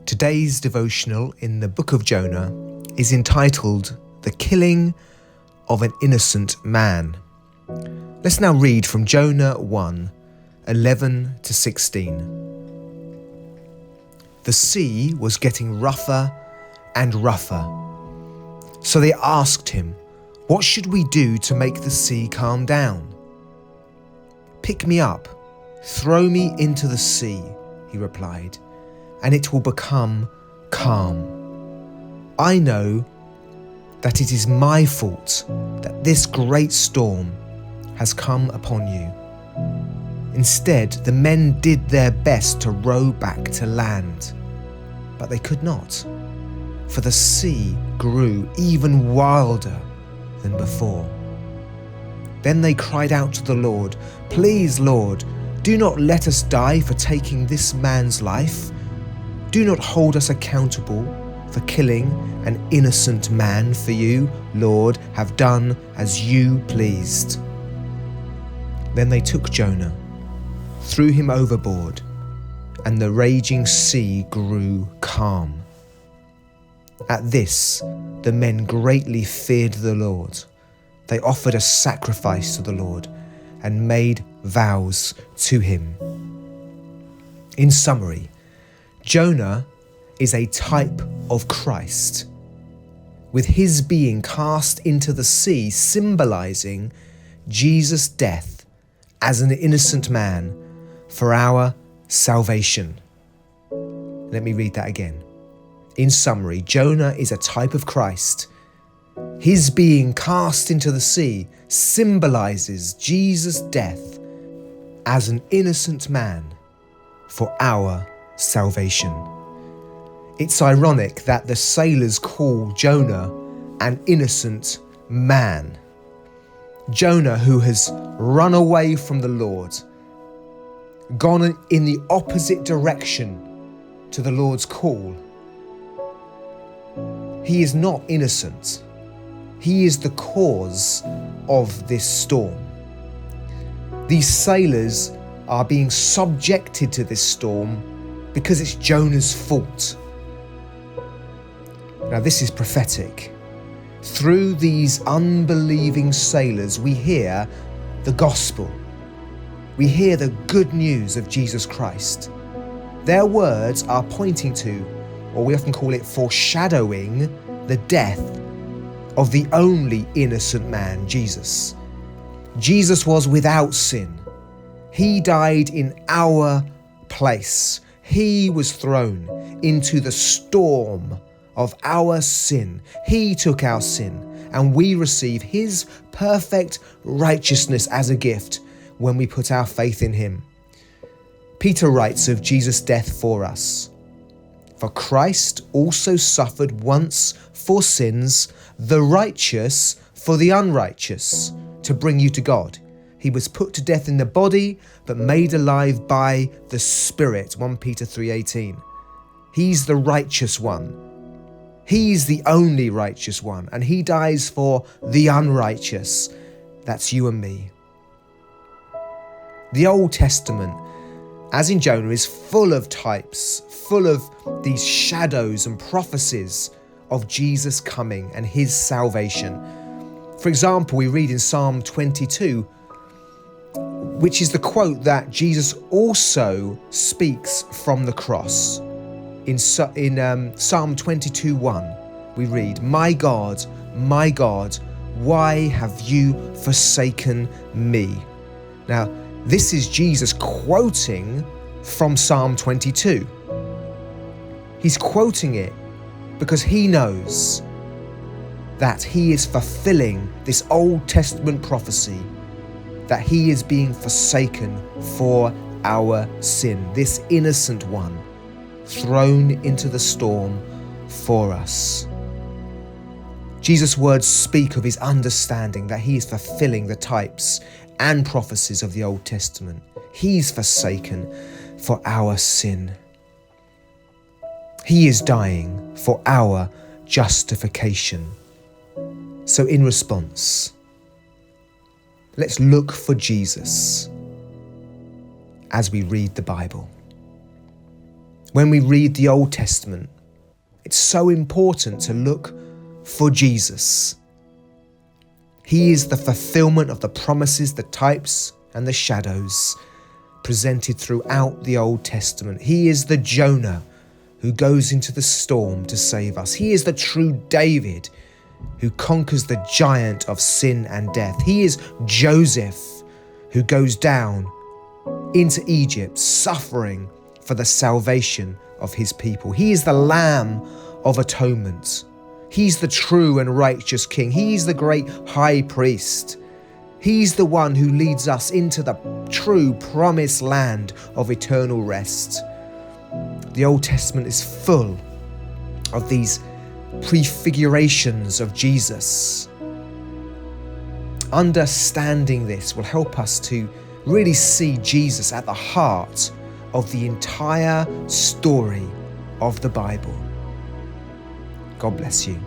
Today's devotional in the book of Jonah is entitled The Killing of an Innocent Man. Let's now read from Jonah 1, 11 to 16. The sea was getting rougher and rougher. So they asked him, "What should we do to make the sea calm down?" "Pick me up, throw me into the sea," he replied, "and it will become calm. I know that it is my fault that this great storm has come upon you." Instead, the men did their best to row back to land, but they could not, for the sea grew even wilder than before. Then they cried out to the Lord, "Please, Lord, do not let us die for taking this man's life. Do not hold us accountable for killing an innocent man, for you, Lord, have done as you pleased." Then they took Jonah, threw him overboard, and the raging sea grew calm. At this, the men greatly feared the Lord. They offered a sacrifice to the Lord and made vows to him. In summary, Jonah is a type of Christ, with his being cast into the sea symbolising Jesus' death as an innocent man for our salvation. Let me read that again. In summary, Jonah is a type of Christ. His being cast into the sea symbolises Jesus' death as an innocent man for our salvation. It's ironic that the sailors call Jonah an innocent man. Jonah, who has run away from the Lord, gone in the opposite direction to the Lord's call. He is not innocent. He is the cause of this storm. These sailors are being subjected to this storm because it's Jonah's fault. Now, this is prophetic. Through these unbelieving sailors, we hear the gospel. We hear the good news of Jesus Christ. Their words are pointing to, or we often call it foreshadowing, the death of the only innocent man, Jesus. Jesus was without sin. He died in our place. He was thrown into the storm of our sin. He took our sin, and we receive his perfect righteousness as a gift when we put our faith in him. Peter writes of Jesus' death for us. "For Christ also suffered once for sins, the righteous for the unrighteous, to bring you to God. He was put to death in the body, but made alive by the Spirit." 1 Peter 3:18. He's the righteous one. He's the only righteous one, and he dies for the unrighteous. That's you and me. The Old Testament, as in Jonah, is full of types, full of these shadows and prophecies of Jesus coming and his salvation. For example, we read in Psalm 22, which is the quote that Jesus also speaks from the cross. In Psalm 22:1, we read, my God, why have you forsaken me?" Now, this is Jesus quoting from Psalm 22. He's quoting it because he knows that he is fulfilling this Old Testament prophecy, that he is being forsaken for our sin, this innocent one, thrown into the storm for us. Jesus' words speak of his understanding that he is fulfilling the types and prophecies of the Old Testament. He's forsaken for our sin. He is dying for our justification. So in response, let's look for Jesus as we read the Bible. When we read the Old Testament, it's so important to look for Jesus. He is the fulfillment of the promises, the types and the shadows presented throughout the Old Testament. He is the Jonah who goes into the storm to save us. He is the true David who conquers the giant of sin and death. He is Joseph who goes down into Egypt, suffering for the salvation of his people. He is the Lamb of Atonement. He's the true and righteous King. He's the great high priest. He's the one who leads us into the true promised land of eternal rest. The Old Testament is full of these prefigurations of Jesus. Understanding this will help us to really see Jesus at the heart of the entire story of the Bible. God bless you.